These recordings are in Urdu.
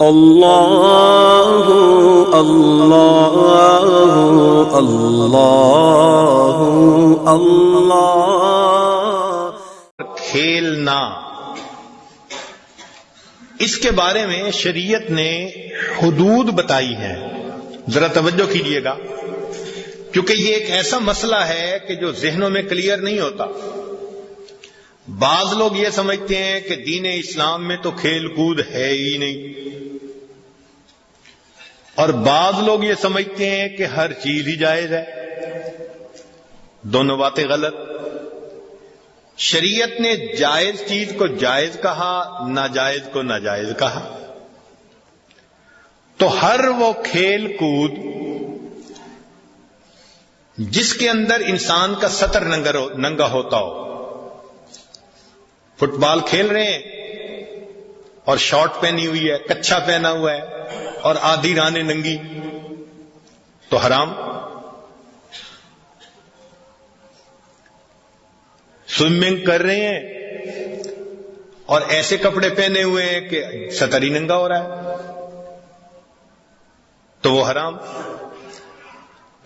اللہ اللہ اللہ اللہ۔ کھیلنا، اس کے بارے میں شریعت نے حدود بتائی ہے، ذرا توجہ کیجئے گا، کیونکہ یہ ایک ایسا مسئلہ ہے کہ جو ذہنوں میں کلیئر نہیں ہوتا۔ بعض لوگ یہ سمجھتے ہیں کہ دین اسلام میں تو کھیل کود ہے ہی نہیں، اور بعض لوگ یہ سمجھتے ہیں کہ ہر چیز ہی جائز ہے۔ دونوں باتیں غلط۔ شریعت نے جائز چیز کو جائز کہا، ناجائز کو ناجائز کہا۔ تو ہر وہ کھیل کود جس کے اندر انسان کا سطر ننگا ہوتا ہو، فٹ بال کھیل رہے ہیں اور شارٹ پہنی ہوئی ہے، کچھا پہنا ہوا ہے اور آدھی رانیں ننگی، تو حرام۔ سوئمنگ کر رہے ہیں اور ایسے کپڑے پہنے ہوئے ہیں کہ سطر ہی ننگا ہو رہا ہے، تو وہ حرام۔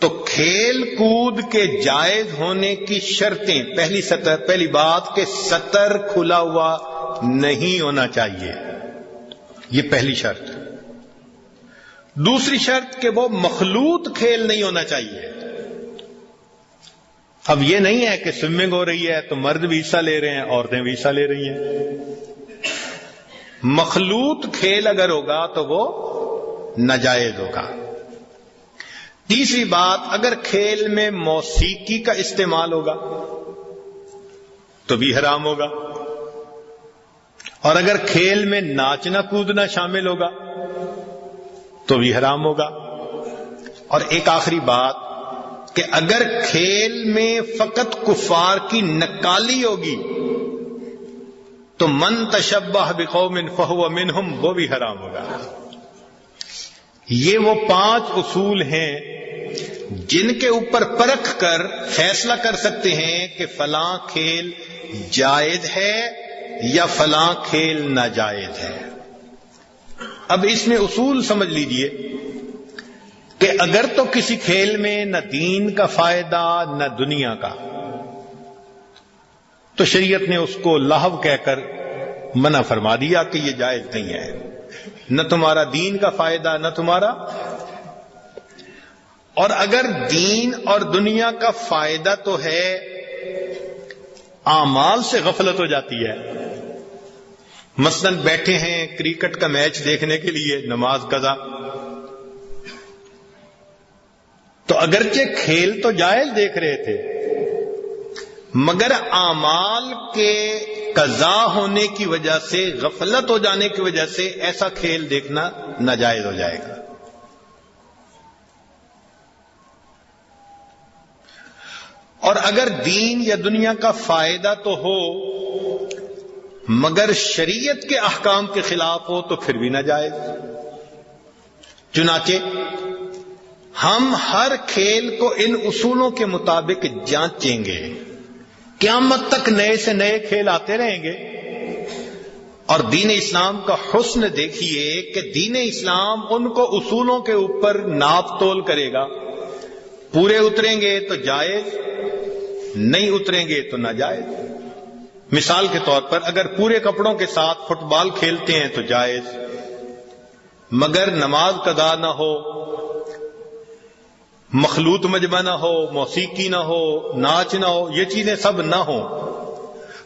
تو کھیل کود کے جائز ہونے کی شرطیں، پہلی بات کہ سطر کھلا ہوا نہیں ہونا چاہیے، یہ پہلی شرط۔ دوسری شرط کہ وہ مخلوط کھیل نہیں ہونا چاہیے۔ اب یہ نہیں ہے کہ سوئمنگ ہو رہی ہے تو مرد بھی حصہ لے رہے ہیں، عورتیں بھی حصہ لے رہی ہیں۔ مخلوط کھیل اگر ہوگا تو وہ ناجائز ہوگا۔ تیسری بات، اگر کھیل میں موسیقی کا استعمال ہوگا تو بھی حرام ہوگا، اور اگر کھیل میں ناچنا کودنا شامل ہوگا تو بھی حرام ہوگا۔ اور ایک آخری بات کہ اگر کھیل میں فقط کفار کی نکالی ہوگی تو من تشبہ بقوم فہو منہم، وہ بھی حرام ہوگا۔ یہ وہ 5 اصول ہیں جن کے اوپر پرکھ کر فیصلہ کر سکتے ہیں کہ فلاں کھیل جائز ہے یا فلاں کھیل ناجائز ہے۔ اب اس میں اصول سمجھ لیجئے کہ اگر تو کسی کھیل میں نہ دین کا فائدہ نہ دنیا کا، تو شریعت نے اس کو لہو کہہ کر منع فرما دیا کہ یہ جائز نہیں ہے، نہ تمہارا دین کا فائدہ نہ تمہارا۔ اور اگر دین اور دنیا کا فائدہ تو ہے، اعمال سے غفلت ہو جاتی ہے۔ مثلا بیٹھے ہیں کرکٹ کا میچ دیکھنے کے لیے، نماز قضا، تو اگرچہ کھیل تو جائز دیکھ رہے تھے، مگر اعمال کے قضا ہونے کی وجہ سے، غفلت ہو جانے کی وجہ سے ایسا کھیل دیکھنا ناجائز ہو جائے گا۔ اور اگر دین یا دنیا کا فائدہ تو ہو مگر شریعت کے احکام کے خلاف ہو تو پھر بھی ناجائز۔ چنانچہ ہم ہر کھیل کو ان اصولوں کے مطابق جانچیں گے، قیامت تک نئے سے نئے کھیل آتے رہیں گے۔ اور دین اسلام کا حسن دیکھیے کہ دین اسلام ان کو اصولوں کے اوپر ناپ تول کرے گا، پورے اتریں گے تو جائز، نہیں اتریں گے تو ناجائز۔ مثال کے طور پر اگر پورے کپڑوں کے ساتھ فٹ بال کھیلتے ہیں تو جائز، مگر نماز قضا نہ ہو، مخلوط مجمع نہ ہو، موسیقی نہ ہو، ناچ نہ ہو، یہ چیزیں سب نہ ہوں،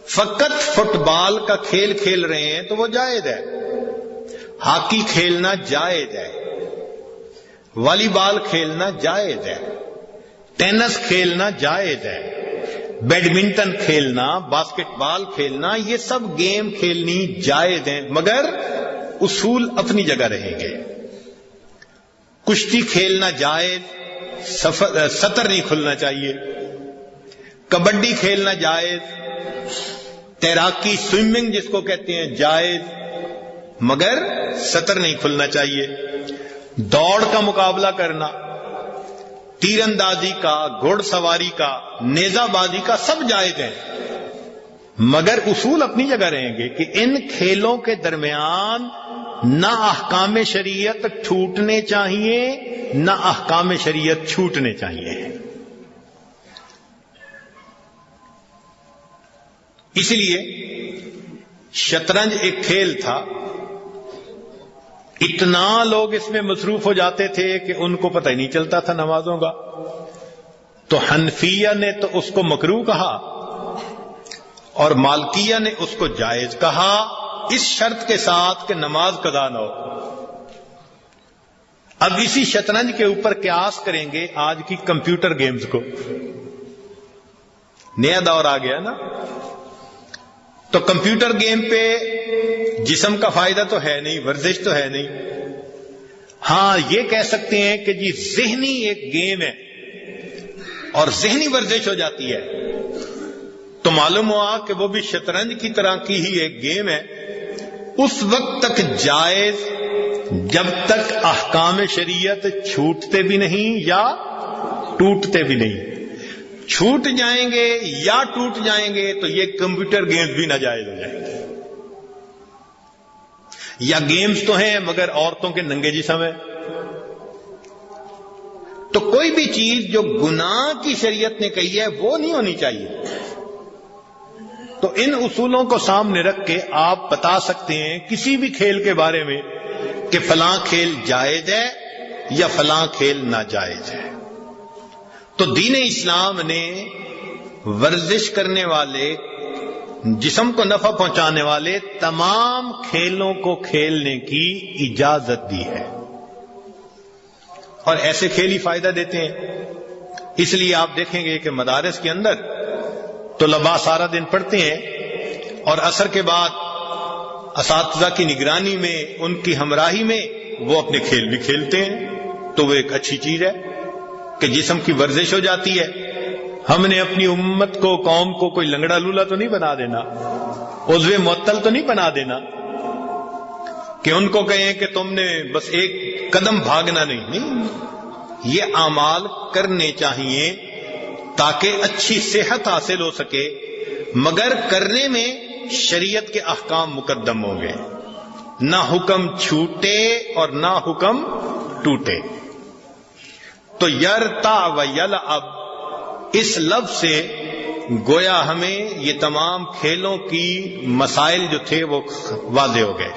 فقط فٹ بال کا کھیل کھیل رہے ہیں تو وہ جائز ہے۔ ہاکی کھیلنا جائز ہے، والی بال کھیلنا جائز ہے، ٹینس کھیلنا جائز ہے، بیڈمنٹن کھیلنا، باسکٹ بال کھیلنا، یہ سب گیم کھیلنی جائز ہیں، مگر اصول اپنی جگہ رہیں گے۔ کشتی کھیلنا جائز، سطر نہیں کھلنا چاہیے۔ کبڈی کھیلنا جائز، تیراکی سوئمنگ جس کو کہتے ہیں جائز، مگر سطر نہیں کھلنا چاہیے۔ دوڑ کا مقابلہ کرنا، تیر اندازی کا، گھوڑ سواری کا، نیزہ بازی کا، سب جائز ہیں، مگر اصول اپنی جگہ رہیں گے کہ ان کھیلوں کے درمیان نہ احکام شریعت ٹوٹنے چاہیے نہ احکام شریعت چھوٹنے چاہیے. اس لیے شطرنج ایک کھیل تھا، اتنا لوگ اس میں مصروف ہو جاتے تھے کہ ان کو پتہ ہی نہیں چلتا تھا نمازوں کا. تو حنفیہ نے تو اس کو مکروہ کہا اور مالکیہ نے اس کو جائز کہا، اس شرط کے ساتھ کہ نماز قضا نہ ہو. اب اسی شطرنج کے اوپر قیاس کریں گے آج کی کمپیوٹر گیمز کو. نیا دور آ گیا نا. تو کمپیوٹر گیم پہ جسم کا فائدہ تو ہے نہیں، ورزش تو ہے نہیں. ہاں یہ کہہ سکتے ہیں کہ جی ذہنی ایک گیم ہے اور ذہنی ورزش ہو جاتی ہے. تو معلوم ہوا کہ وہ بھی شطرنج کی طرح کی ہی ایک گیم ہے. اس وقت تک جائز جب تک احکام شریعت چھوٹتے بھی نہیں یا ٹوٹتے بھی نہیں. چھوٹ جائیں گے یا ٹوٹ جائیں گے تو یہ کمپیوٹر گیمز بھی ناجائز ہو جائیں گے. یا گیمز تو ہیں مگر عورتوں کے ننگے جسم ہے. تو کوئی بھی چیز جو گناہ کی شریعت نے کہی ہے وہ نہیں ہونی چاہیے. تو ان اصولوں کو سامنے رکھ کے آپ بتا سکتے ہیں کسی بھی کھیل کے بارے میں کہ فلاں کھیل جائز ہے یا فلاں کھیل ناجائز ہے. تو دین اسلام نے ورزش کرنے والے، جسم کو نفع پہنچانے والے تمام کھیلوں کو کھیلنے کی اجازت دی ہے، اور ایسے کھیل ہی فائدہ دیتے ہیں. اس لیے آپ دیکھیں گے کہ مدارس کے اندر طلباء سارا دن پڑھتے ہیں اور عصر کے بعد اساتذہ کی نگرانی میں، ان کی ہمراہی میں وہ اپنے کھیل بھی کھیلتے ہیں. تو وہ ایک اچھی چیز ہے کہ جسم کی ورزش ہو جاتی ہے. ہم نے اپنی امت کو، قوم کو کوئی لنگڑا لولا تو نہیں بنا دینا، عضو معطل تو نہیں بنا دینا کہ ان کو کہیں کہ تم نے بس ایک قدم بھاگنا نہیں. یہ اعمال کرنے چاہیے تاکہ اچھی صحت حاصل ہو سکے، مگر کرنے میں شریعت کے احکام مقدم ہوں گے، نہ حکم چھوٹے اور نہ حکم ٹوٹے. تو یرتا و یلعب اس لفظ سے گویا ہمیں یہ تمام کھیلوں کی مسائل جو تھے وہ واضح ہو گئے.